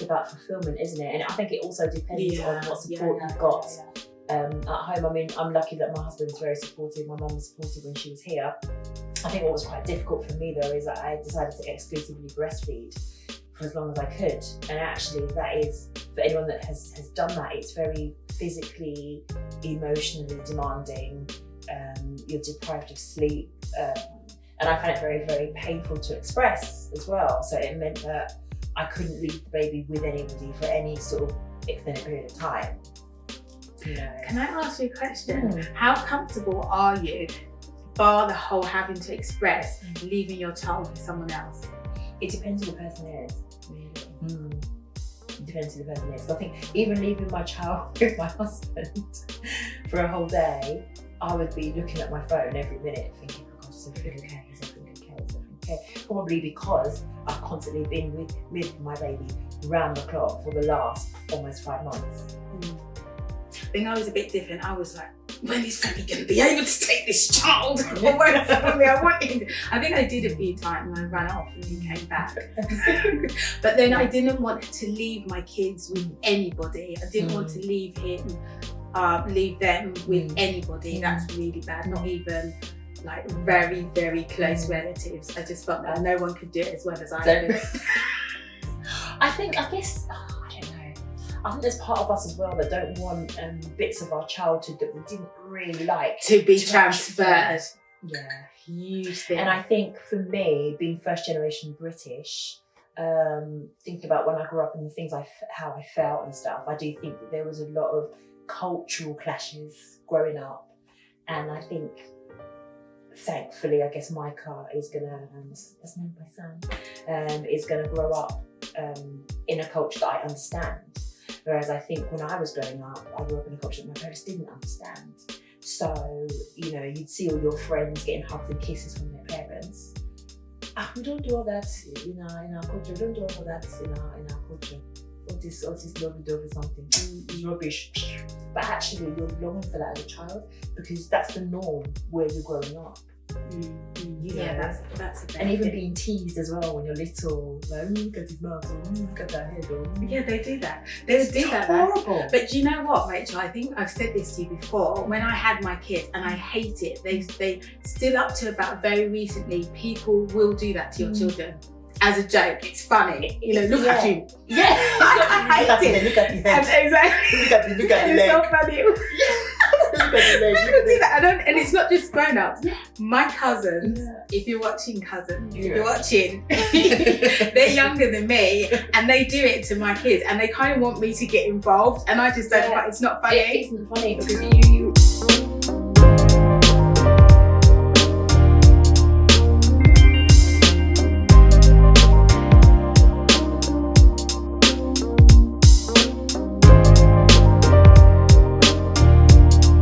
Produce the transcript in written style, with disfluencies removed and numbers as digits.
about fulfillment, isn't it? And I think it also depends on what support you've got at home. I mean, I'm lucky that my husband's very supportive. My mum was supportive when she was here. I think what was quite difficult for me though is that I decided to exclusively breastfeed for as long as I could. And actually that is, for anyone that has done that, it's very physically, emotionally demanding. You're deprived of sleep. And I found it very, very painful to express as well. So it meant that I couldn't leave the baby with anybody for any sort of extended period of time. You know. Can I ask you a question? How comfortable are you, bar the whole having to express, leaving your child with someone else? It depends who the person is, really. It depends who the person is. So I think even leaving my child with my husband for a whole day, I would be looking at my phone every minute thinking, oh gosh, is everything okay? Is everything okay? Is everything okay? Probably because I've constantly been with my baby round the clock for the last almost 5 months. I think I was a bit different. I was like, when is Fanny going to be able to take this child away from me? I think I did a few times and I ran off and he came back. But then I didn't want to leave my kids with anybody. I didn't want to leave them with anybody. That's really bad. Not even like very, very close relatives. I just felt that no one could do it as well as I could. I think there's part of us as well that don't want bits of our childhood that we didn't really like to be transferred. Yeah, huge thing. And I think for me, being first generation British, thinking about when I grew up and the things how I felt and stuff, I do think that there was a lot of cultural clashes growing up, and I think thankfully, I guess Micah is gonna, that's named my son, is gonna grow up in a culture that I understand. Whereas I think when I was growing up, I grew up in a culture that my parents didn't understand. So, you know, you'd see all your friends getting hugs and kisses from their parents. We don't do all that in our culture. We don't do all that in our culture. All this lovey-dovey something is rubbish. But actually, you're longing for that as a child because that's the norm where you're growing up. You know, that's a bit. And even being teased as well when you're little, like, look at his mouth, or look at that head, or yeah, they do that. They do that. Horrible. But you know what, Rachel? I think I've said this to you before. When I had my kids, and I hate it, they still up to about very recently, people will do that to your children. As a joke, it's funny. You know, look at you. Yeah, I hate it. Look at your head. Exactly. Look at your leg. It's so funny. People do that, and it's not just grown-ups. My cousins, if you're watching cousins, if you're watching, they're younger than me, and they do it to my kids, and they kind of want me to get involved, and I just don't. It's not funny. It isn't funny because you